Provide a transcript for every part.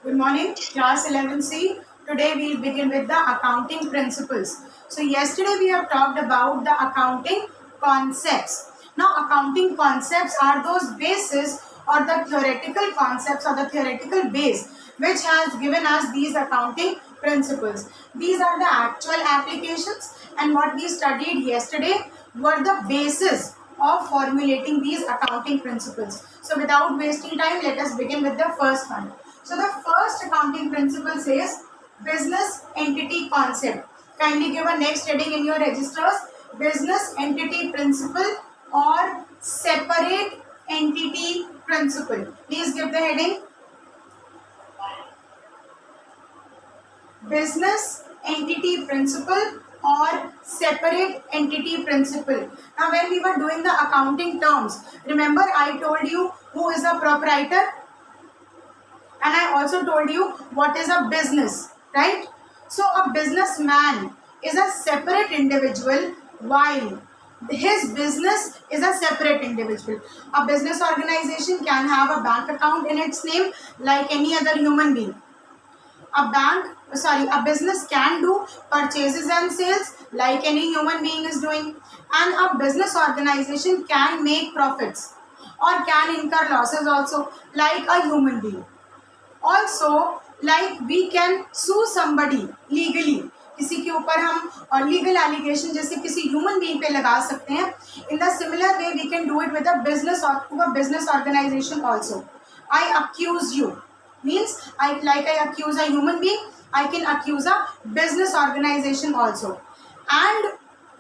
Good morning, class 11C. Today we'll begin with the accounting principles. So yesterday we have talked about the accounting concepts. Now accounting concepts are those bases or the theoretical concepts or the theoretical base which has given us these accounting principles. These are the actual applications, and what we studied yesterday were the bases of formulating these accounting principles. So without wasting time, let us begin with the first one. So the first accounting principle says business entity concept. Kindly give a next heading in your registers. Business entity principle or separate entity principle. Please give the heading. Business entity principle or separate entity principle. Now when we were doing the accounting terms, remember I told you who is a proprietor? And I also told you what is a business, right? So a businessman is a separate individual while his business is a separate individual. A business organization can have a bank account in its name like any other human being. A business can do purchases and sales like any human being is doing, and a business organization can make profits or can incur losses also like a human being. Also, like we can sue somebody legally, किसी के ऊपर हम legal allegation जैसे किसी human being पे लगा सकते हैं. In the similar way we can do it with a business और to a business organisation also. I accuse you means I accuse a human being, I can accuse a business organization also. And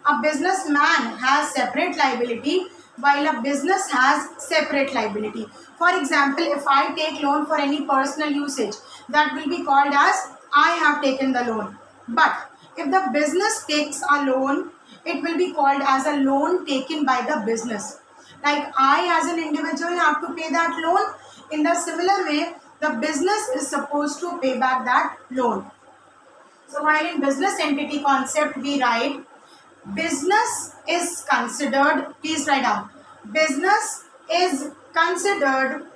a businessman has separate liability while a business has separate liability. For example, if I take loan for any personal usage, that will be called as I have taken the loan. But if the business takes a loan, it will be called as a loan taken by the business. Like I as an individual have to pay that loan. In the similar way, the business is supposed to pay back that loan. So while in business entity concept we write business is considered, please write down, business is considered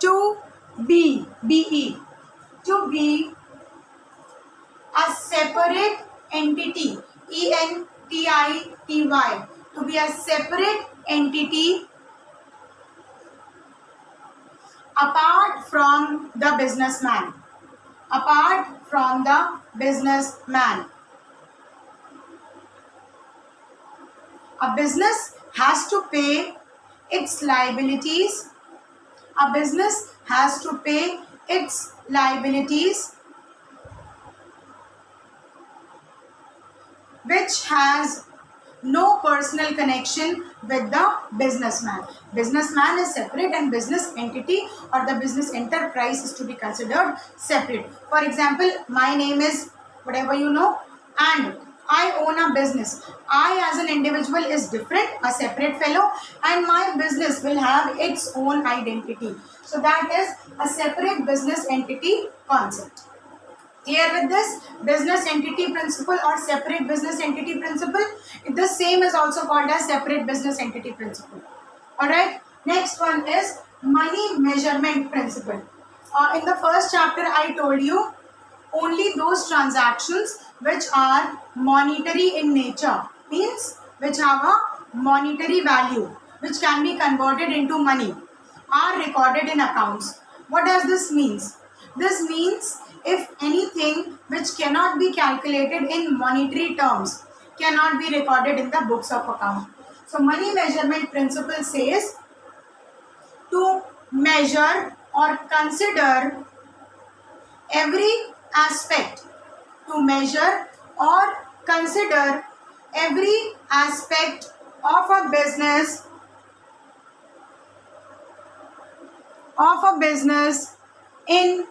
to be a separate entity, ENTITY, to be a separate entity apart from the businessman. Apart from the businessman. A business has to pay its liabilities. A business has to pay its liabilities which has no personal connection with the businessman. Businessman is separate and business entity or the business enterprise is to be considered separate. For example, my name is whatever you know and I own a business. I as an individual is different, a separate fellow, and my business will have its own identity. So that is a separate business entity concept. Clear with this? Business entity principle or separate business entity principle. The same is also called as separate business entity principle. Alright. Next one is money measurement principle. In the first chapter I told you only those transactions which are monetary in nature, means which have a monetary value, which can be converted into money, are recorded in accounts. What does this mean? This means if anything which cannot be calculated in monetary terms cannot be recorded in the books of account. So money measurement principle says to measure or consider every aspect, to measure or consider every aspect of a business in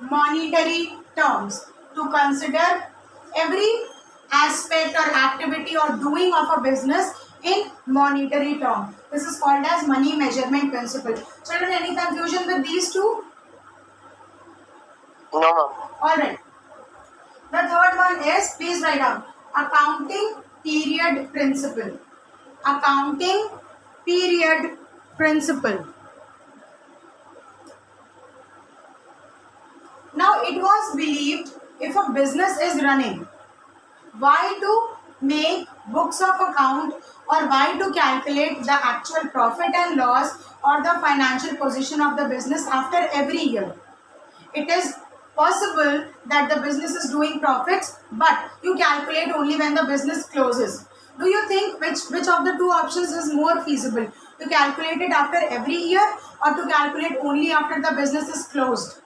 monetary terms, to consider every aspect or activity or doing of a business in monetary term. This is called as money measurement principle. Children, any confusion with these two? No, ma'am. Alright. The third one is, please write down, accounting period principle. Accounting period principle. was believed if a business is running, why to make books of account or why to calculate the actual profit and loss or the financial position of the business after every year? It is possible that the business is doing profits, but you calculate only when the business closes. Do you think which of the two options is more feasible? To calculate it after every year or to calculate only after the business is closed?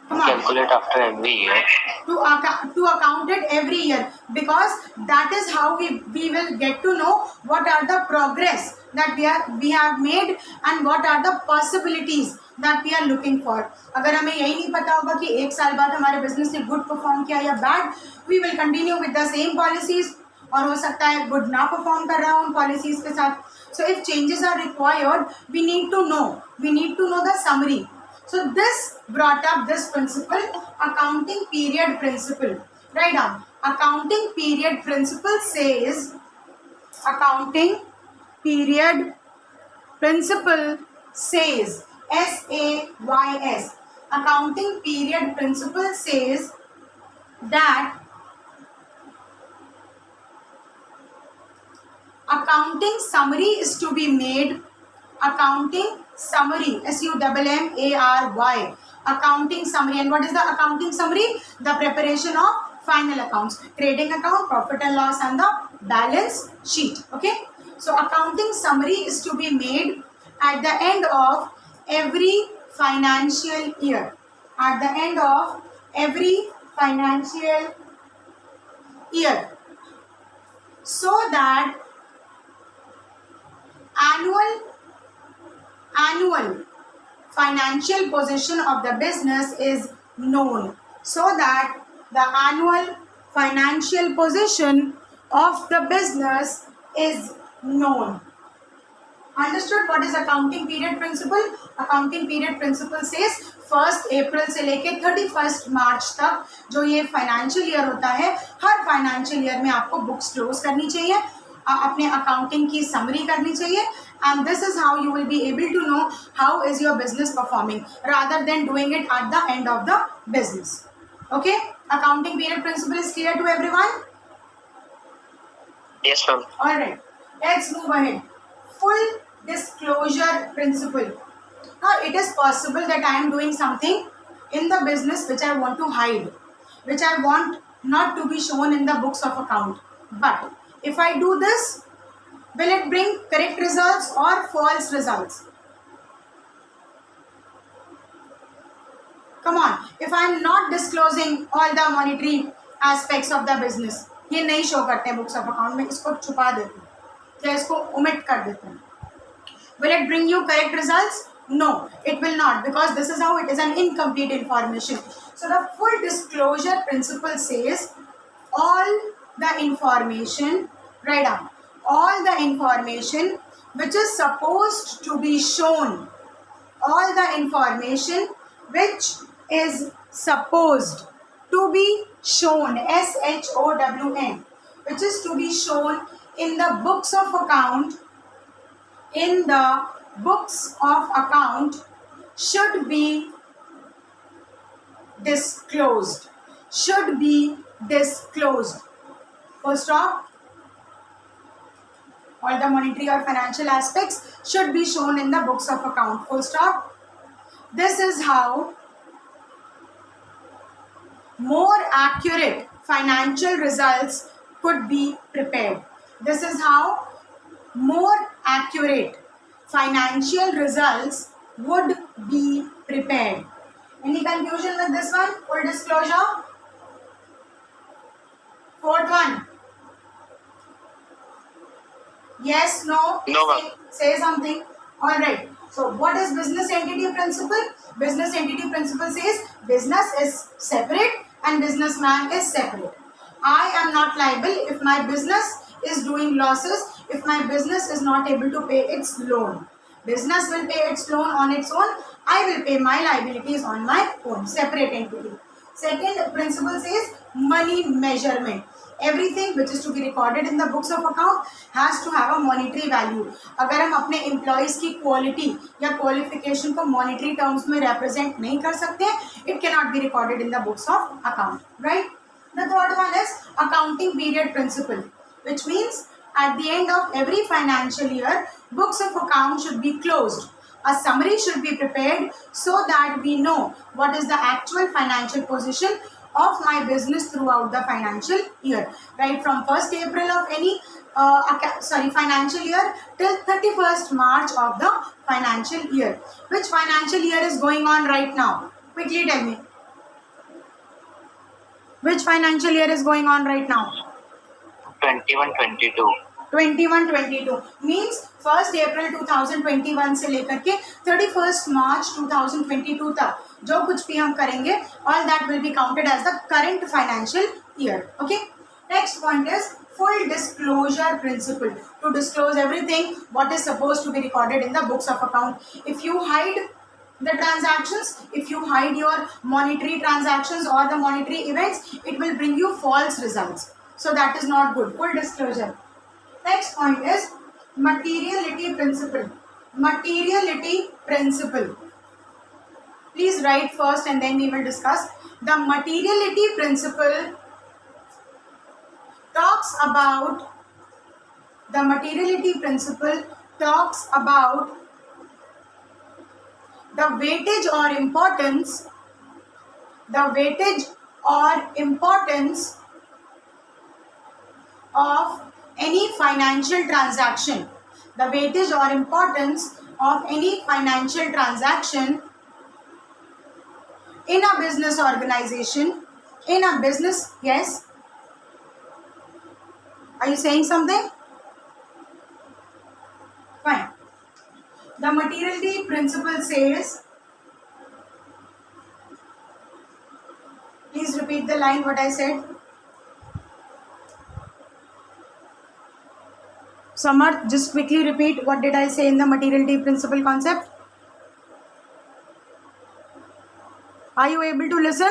Come on. Calculate after every year. To account it every year, because that is how we will get to know what are the progress that we have made and what are the possibilities that we are looking for. अगर हमें यही नहीं पता होगा कि एक साल बाद हमारे बिजनेस ने गुड परफॉर्म किया या bad, we will continue with the same policies, और हो सकता है गुड ना परफॉर्म कर रहा हूँ उन पॉलिसीज के साथ. So if changes are required, we need to know the summary. So this brought up this principle, accounting period principle. Write down. Accounting period principle says, accounting period principle says, SAYS. Accounting period principle says that accounting summary is to be made. Accounting summary, SUMMARY, accounting summary. And what is the accounting summary? The preparation of final accounts, trading account, profit and loss, and the balance sheet. Okay, so accounting summary is to be made at the end of every financial year. At the end of every financial year, so that annual financial position of the business is known. So that the annual financial position of the business is known. Understood what is accounting period principle? Accounting period principle says 1st April से लेके 31st March तक जो ये financial year होता है, हर financial year में आपको books close करनी चाहिए, अपने अकाउंटिंग की समरी करनी चाहिए, and this is how you will be able to know how is your business performing rather than doing it at the end of the business. Okay, accounting period principle is clear to everyone? Yes, ma'am. All right, let's move ahead. Full disclosure principle. Now it is possible that I am doing something in the business which I want to hide, which I want not to be shown in the books of account, but if I do this, will it bring correct results or false results? Come on, if I am not disclosing all the monetary aspects of the business, ये नहीं show करते हैं books of account में, इसको छुपा देते हैं या इसको ओमिट कर देते हैं, will it bring you correct results? No, it will not, because this is how it is an incomplete information. So the full disclosure principle says all the information, write down, all the information which is supposed to be shown, all the information which is supposed to be shown, SHOWN, which is to be shown in the books of account, in the books of account should be disclosed, should be disclosed. First off, all the monetary or financial aspects should be shown in the books of account. Full stop. This is how more accurate financial results could be prepared. This is how more accurate financial results would be prepared. Any confusion with this one? Full disclosure. Fourth one. Yes, no? No, ma'am. Say something. Alright. So what is business entity principle? Business entity principle says business is separate and businessman is separate. I am not liable if my business is doing losses, if my business is not able to pay its loan. Business will pay its loan on its own. I will pay my liabilities on my own. Separate entity. Second principle says money measurement. Everything which is to be recorded in the books of account has to have a monetary value. अगर हम अपने employees की quality या qualification को monetary terms में represent नहीं कर सकते, it can not be recorded in the books of account, right. The third one is accounting period principle, which means at the end of every financial year, books of account should be closed. A summary should be prepared so that we know what is the actual financial position of my business throughout the financial year, right from 1st April of any financial year till 31st March of the financial year. Which financial year is going on right now? Quickly tell me. Which financial year is going on right now? 21-22. 21-22 means 1st April 2021 से लेकर के 31st March 2022 तक जो कुछ भी हम करेंगे, all that will be counted as the current financial year. Okay. Next point is full disclosure principle. To disclose everything what is supposed to be recorded in the books of account. If you hide the transactions, if you hide your monetary transactions or the monetary events, it will bring you false results. So that is not good. Full disclosure. Next point is materiality principle. Materiality principle. Please write first and then we will discuss. The materiality principle talks about the weightage or importance of any financial transaction. The weightage or importance of any financial transaction in a business organization, in a business. Yes, are you saying something? Fine. The materiality principle says, please repeat the line what I said. Samarth, just quickly repeat what did I say in the materiality principle concept. Are you able to listen?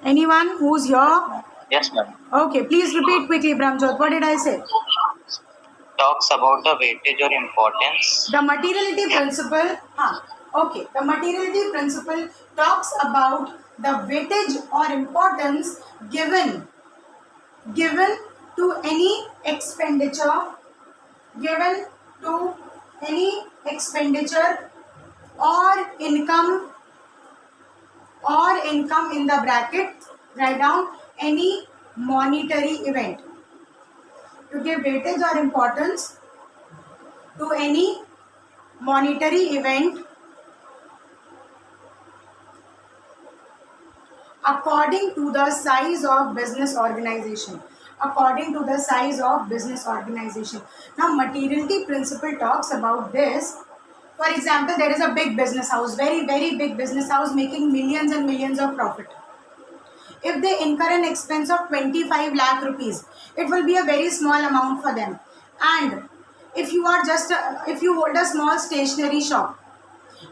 Anyone who's here? Yes, ma'am. Okay, please repeat quickly, Brahmjot. What did I say? Talks about the weightage or importance. The materiality principle. Okay. The materiality principle talks about the weightage or importance given to any expenditure, or income in the bracket, write down any monetary event. To give weightage or importance to any monetary event according to the size of business organization. Now materiality principle talks about this. For example, there is a big business house, very big business house making millions and millions of profit. If they incur an expense of 25 lakh rupees, it will be a very small amount for them. And if you are if you hold a small stationery shop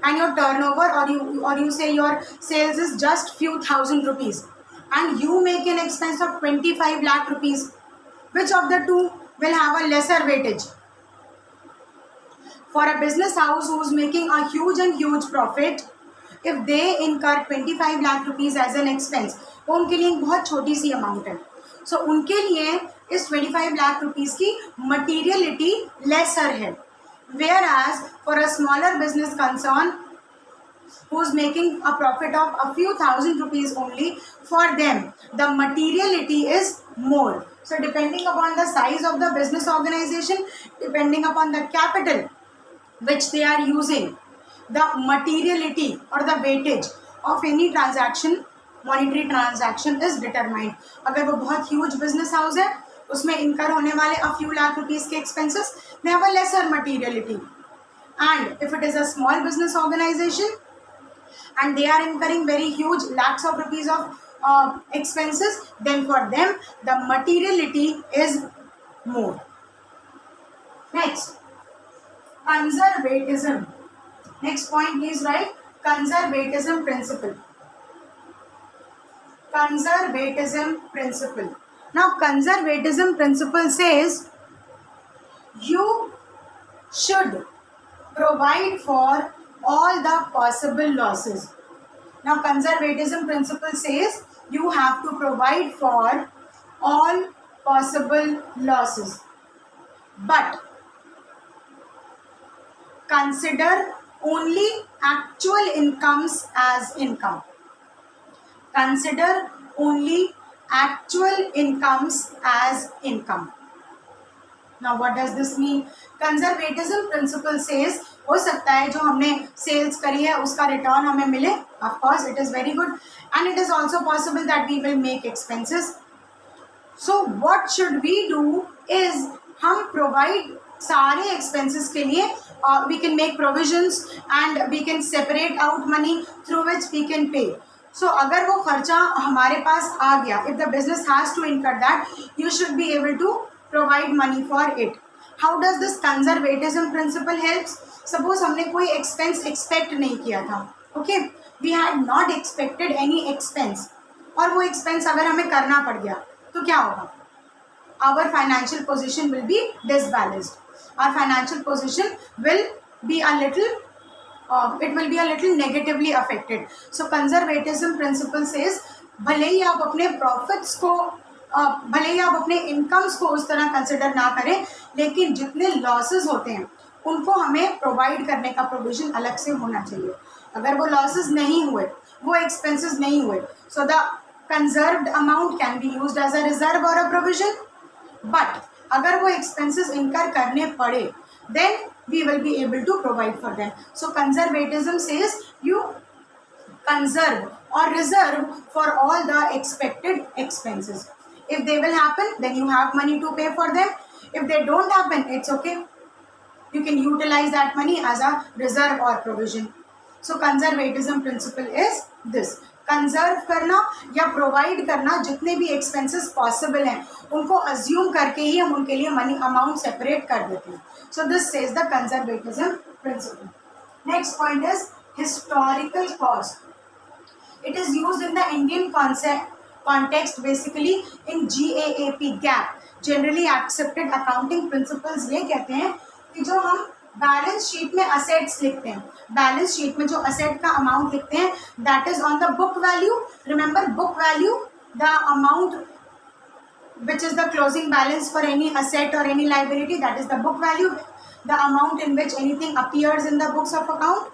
and your turnover or you say your sales is just few thousand rupees and you make an expense of 25 lakh rupees, which of the two will have a lesser weightage? For a business house who is making a huge profit, if they incur 25 lakh rupees as an expense, वो उनके लिए एक बहुत छोटी सी amount है. सो उनके लिए इस 25 लाख रुपीस की मटीरियलिटी लेसर है. Whereas for a smaller business concern who is making a profit of a few thousand rupees only, for them the materiality is more. So depending upon the size of the business organization, depending upon the capital which they are using, the materiality or the weightage of any transaction, monetary transaction is determined. अगर वो बहुत huge business house है, उसमें incur होने वाले a few lakh rupees के expenses, they have a lesser materiality. And if it is a small business organization and they are incurring very huge lakhs of rupees of expenses, then for them the materiality is more. Next, conservatism. Next point, please write conservatism principle. conservatism principle. Now conservatism principle says you should provide for all the possible losses. Now conservatism principle says you have to provide for all possible losses, but consider only actual incomes as income. Consider only actual incomes as income. Now what does this mean? Conservatism principle says हो सकता है जो हमने sales करी है उसका return हमें मिले, of course it is very good, and it is also possible that we will make expenses. So what should we do is हम provide सारे expenses के लिए we can make provisions and we can separate out money through which we can pay. So अगर वो खर्चा हमारे पास आ गया, if the business has to incur that, you should be able to provide money for it. How does this conservatism principle helps? Suppose हमने कोई expense expect नहीं किया था, okay? We had not expected any expense, और वो expense अगर हमें करना पड़ गया तो क्या होगा? Our financial position will be disbalanced. Our financial position will be a little it will be a little negatively affected. So conservatism principle says भले ही आप अपने profits को भले ही आप अपने इनकम्स को उस तरह कंसिडर ना करें, लेकिन जितने लॉसेस होते हैं उनको हमें प्रोवाइड करने का प्रोविजन अलग से होना चाहिए. अगर वो लॉसेस नहीं हुए, वो एक्सपेंसेस नहीं हुए, so the conserved amount can be used as a reserve और अ प्रोविजन. बट अगर वो एक्सपेंसेस इनकर करने पड़े, then we will be able to provide for them. So conservatism says you conserve or reserve for all the expected expenses. If they will happen, then you have money to pay for them. If they don't happen, it's okay. You can utilize that money as a reserve or provision. So conservatism principle is this. Conserve करना या provide करना जितने भी expenses possible हैं उनको assume करके ही हम उनके लिए मनी अमाउंट सेपरेट कर देते हैं. So this says the conservatism principle. Next point is historical cost. It is used in the Indian context basically in GAAP GAAP generally accepted accounting principles. ये कहते हैं कि जो हम बैलेंस शीट में असेट्स लिखते हैं, बैलेंस शीट में जो असेट का अमाउंट लिखते हैं, that is on the book value. Remember book value, the amount which is the closing balance for any asset or any liability, that is the book value, the amount in which anything appears in the books of account.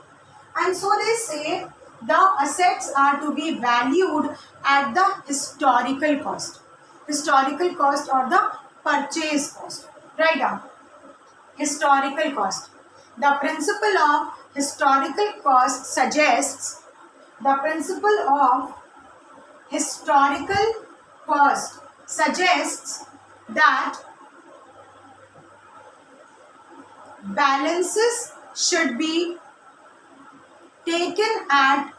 And so they say the assets are to be valued at the historical cost. Historical cost or the purchase cost. Write down historical cost. The principle of historical cost suggests, the principle of historical cost suggests that balances should be taken at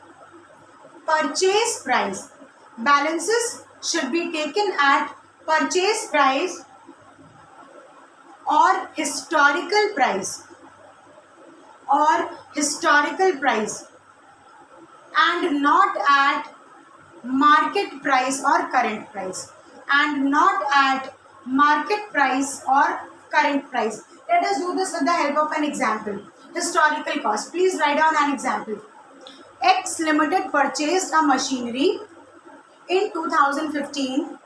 purchase price. Balances should be taken at purchase price or historical price, or historical price, and not at market price or current price, and not at market price or current price. Let us do this with the help of an example. Historical cost. Please write down an example. X Limited purchased a machinery in 2015.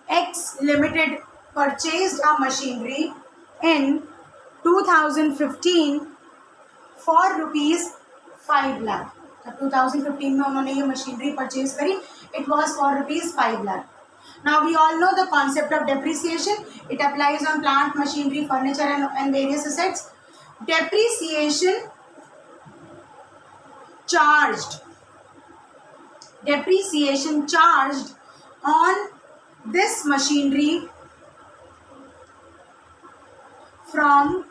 X Limited purchased a machinery in 2015 for rupees 5 lakh. जब 2015 में उन्होंने ये machinery purchase करी, it was for rupees 5 lakh. Now we all know the concept of depreciation. It applies on plant, machinery, furniture and various assets. Depreciation charged on this machinery from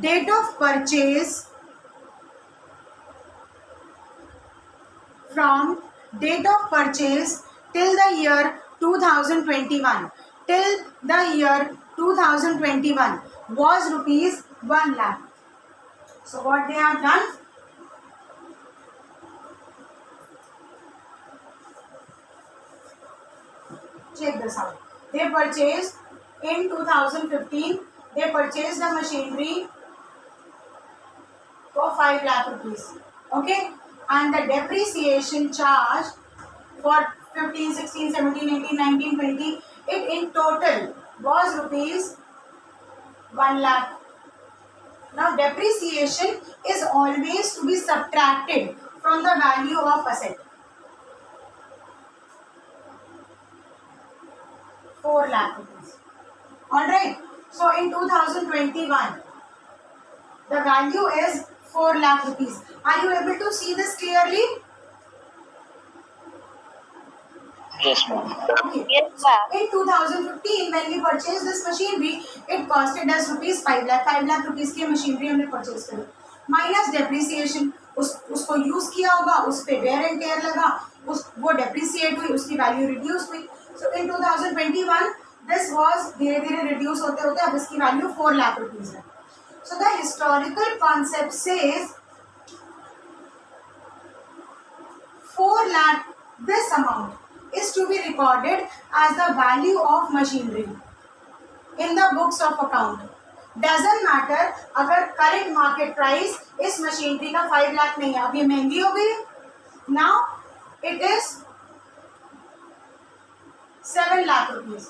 date of purchase till the year 2021. Till the year 2021 was rupees 1 lakh. So what they have done? check this out. They purchased in 2015, they purchased the machinery for 5 lakh rupees. Okay, and the depreciation charge for 15, 16, 17, 18, 19, 20, it in total was rupees 1 lakh. Now depreciation is always to be subtracted from the value of asset. 4 lakh rupees. Alright, so in 2021, the value is 4 lakh rupees. Are you able to see this clearly? Yes, ma'am. Okay. Yes, ma'am. In 2015, when we purchased this machinery, it costed us rupees 5 lakh. 5 lakh rupees की machinery हमने purchase करी. Minus depreciation, उसको use किया होगा, उस पे wear and tear लगा, वो depreciate हुई, उसकी value reduce हुई. So in 2021, this was धीरे धीरे reduce होते होते अब इसकी value 4 lakh rupees है. So the historical concept says 4 lakh, this amount is to be recorded as the value of machinery in the books of account. Doesn't matter अगर current market price इस machinery का 5 लाख नहीं है, अब ये महंगी हो गई. Now it is 7 lakh rupees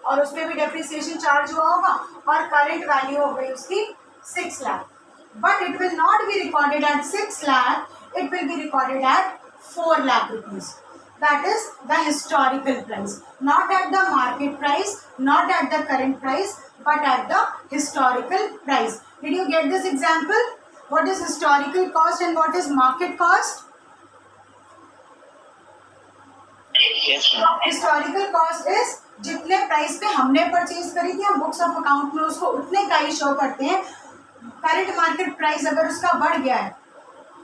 और उस पर भी depreciation charge हुआ होगा और current value हो गई उसकी 6 lakh. But it will not be recorded at 6 lakh, it will be recorded at 4 lakh rupees. That is the historical price. Not at the market price, not at the current price, but at the historical price. Did you get this example? What is historical cost and what is market cost? Yes, ma'am. Historical cost is जितने price पे हमने purchase करी थी हम books of account में उसको उतने का ही शो करते हैं. करंट मार्केट प्राइस अगर उसका बढ़ गया है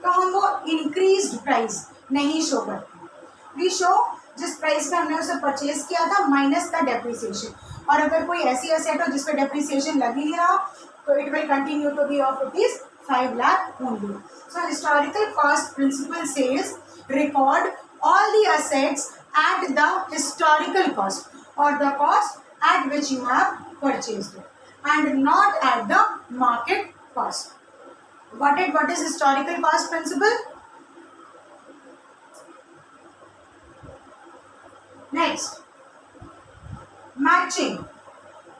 तो हम वो इंक्रीज्ड प्राइस नहीं शो करते. वी शो जिस प्राइस पे हमने उसे परचेज किया था माइनस का डेप्रिसिएशन. और अगर कोई ऐसी एसेट हो जिस पे डेप्रिसिएशन लग ही नहीं रहा तो it will continue to be of rupees 5 lakh only. So historical cost principle says record all the assets at the historical cost or the cost at which you have purchased it and not at the market cost. What is historical cost principle? Next, matching.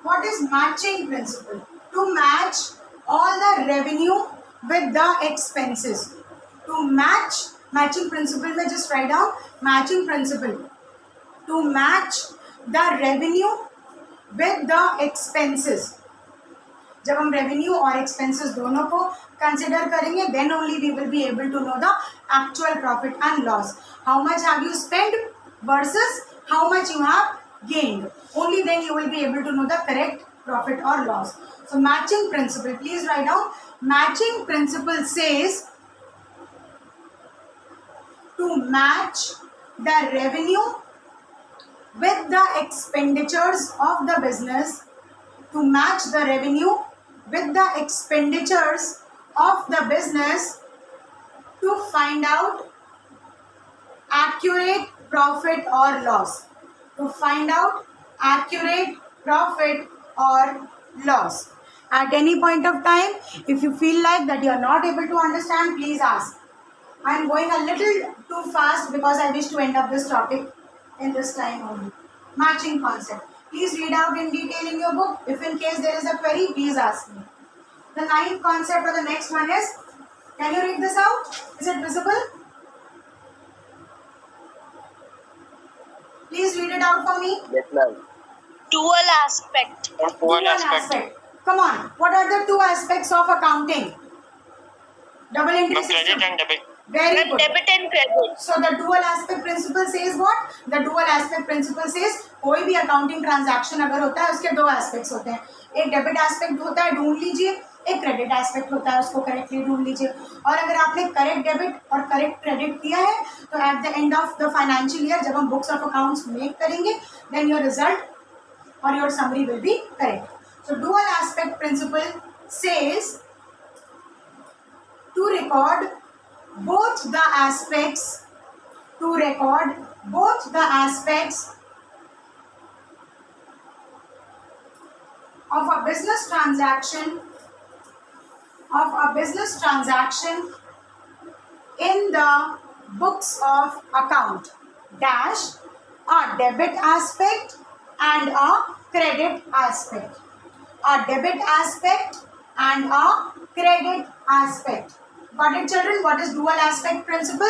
What is matching principle? To match all the revenue with the expenses. To match, matching principle में just write down matching principle. To match the revenue with the expenses. जब हम revenue और expenses दोनों को consider करेंगे then only we will be able to know the actual profit and loss. How much have you spent versus how much you have gained. Only then you will be able to know the correct profit or loss. So matching principle, please write down. Matching principle says to match the revenue with the expenditures of the business, to match the revenue with the expenditures of the business to find out accurate profit or loss. To find out accurate profit or loss. At any point of time, if you feel like that you are not able to understand, please ask. I am going a little too fast because I wish to end up this topic in this time only. Matching concept. Please read out in detail in your book. If in case there is a query, please ask me. The ninth concept or the next one is, can you read this out? Is it visible? Please read it out for me. Yes, ma'am. Dual aspect. One aspect. Come on. What are the two aspects of accounting? Double entry Ma'am, system. credit and debit. Very good. Debit and credit. So the dual aspect principle says what? The dual aspect principle says कोई भी accounting transaction अगर होता है उसके दो aspects होते हैं. एक डेबिट एस्पेक्ट होता है, ढूंढ लीजिए. एक क्रेडिट एस्पेक्ट होता है, उसको करेक्टली ढूंढ लीजिए. और अगर आपने करेक्ट डेबिट और करेक्ट क्रेडिट किया है तो at the end of the financial year जब हम बुक्स ऑफ अकाउंट्स मेक करेंगे देन योर रिजल्ट और your summary will be correct. So dual aspect principle says to record both the aspects, to record both the aspects of a business transaction in the books of account dash a debit aspect and a credit aspect. A debit aspect and a credit aspect. Got it, children? What is dual aspect principle?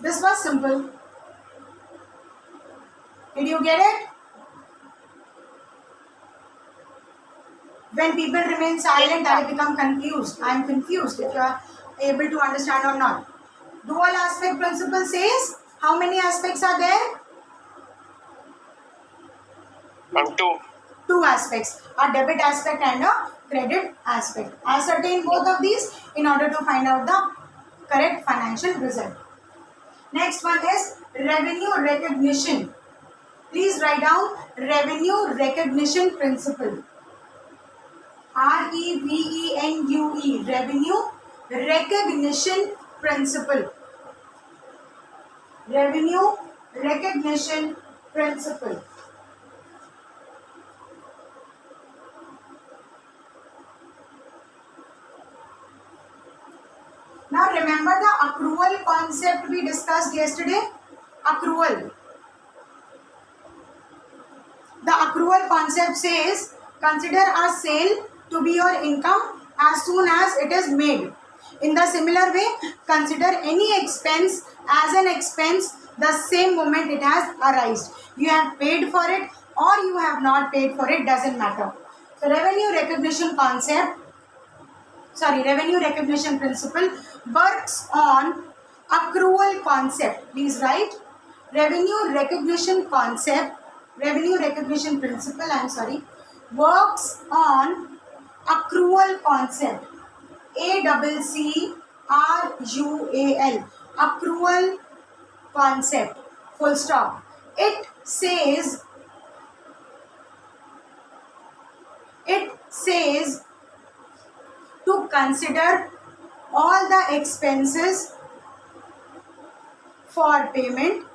This was simple. Did you get it? When people remain silent, I become confused. I am confused if you are able to understand or not. Dual aspect principle says, how many aspects are there? Two. Two aspects, a debit aspect and a credit aspect. Ascertain both of these in order to find out the correct financial result. Next one is revenue recognition. Please write down revenue recognition principle. REVENUE, revenue recognition principle. Revenue recognition principle. Now remember the accrual concept we discussed yesterday? Accrual. The accrual concept says, consider a sale to be your income as soon as it is made. In the similar way, consider any expense as an expense the same moment it has arisen. You have paid for it or you have not paid for it, doesn't matter. So revenue recognition principle works on accrual concept. Please write revenue recognition principle works on accrual concept. ACCRUAL, accrual concept, full stop. It says to consider all the expenses for payment.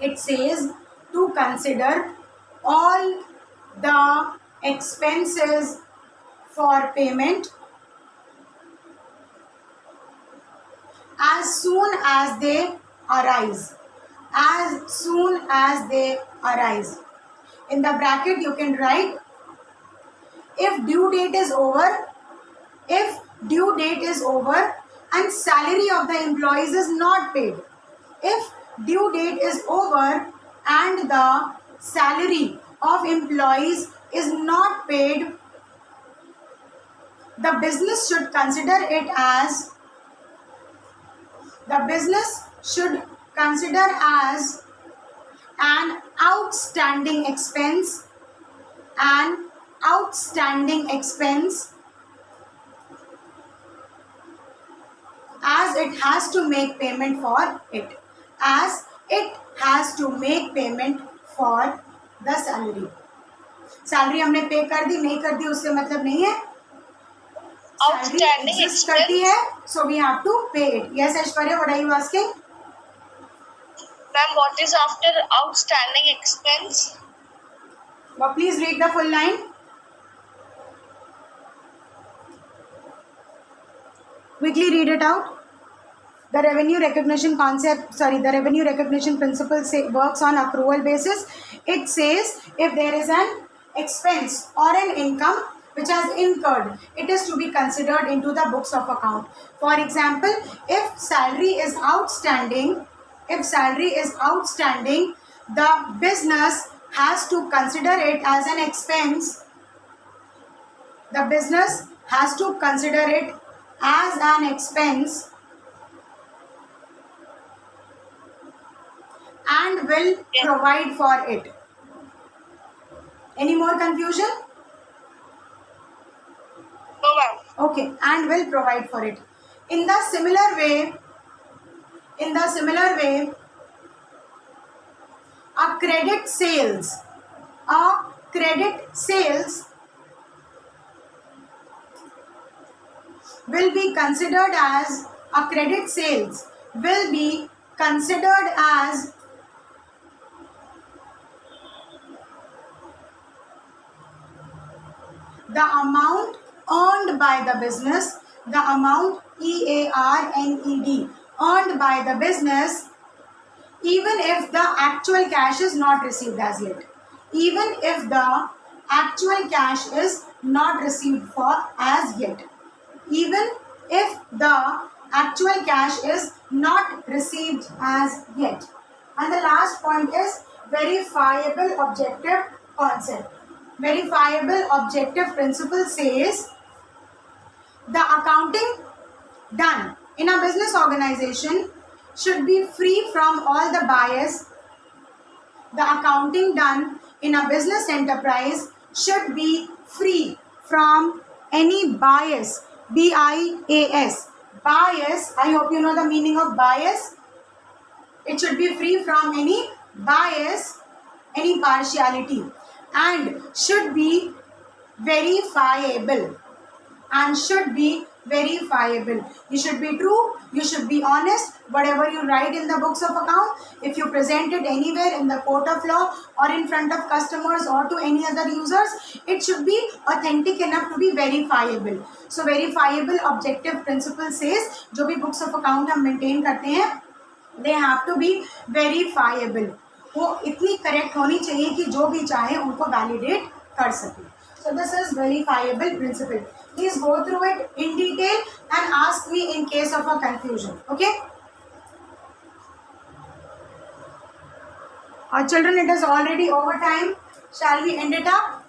It says to consider all the expenses for payment as soon as they arise. As soon as they arise. In the bracket you can write, if due date is over and salary of the employees is not paid. If due date is over and the salary of employees is not paid, the business should consider it as an outstanding expense, as it has to make payment for it. The salary. Salary हमने पे कर दी नहीं कर दी उससे मतलब नहीं है. Outstanding exist expense. करती है, so we have to pay it. Yes, Aishwarya, what are you asking? Ma'am, what is after outstanding expense? Well, please read the full line. Quickly read it out. The revenue recognition principle works on accrual basis. It says if there is an expense or an income which has incurred, it is to be considered into the books of account. For example, if salary is outstanding, the business has to consider it as an expense. The business has to consider it as an expense and will provide for it. Any more confusion? No, ma'am. Okay, and will provide for it. In the similar way, a credit sales will be considered as the amount earned by the business, the amount EARNED earned by the business, even if the actual cash is not received as yet. Even if the actual cash is not received for as yet. Even if the actual cash is not received as yet. And the last point is verifiable objective concept. Verifiable objective principle says the accounting done in a business organization should be free from all the bias. The accounting done in a business enterprise should be free from any bias. BIAS. Bias. I hope you know the meaning of bias. It should be free from any bias, any partiality, and should be verifiable. And should be verifiable. You should be true, you should be honest. Whatever you write in the books of account, if you present it anywhere in the court of law or in front of customers or to any other users, it should be authentic enough to be verifiable. So verifiable objective principle says जो भी books of account हम maintain करते हैं, they have to be verifiable. वो इतनी correct होनी चाहिए कि जो भी चाहे उनको validate कर सके. So this is verifiable principle. Please go through it in detail and ask me in case of a confusion. Okay? Children, it is already over time. Shall we end it up?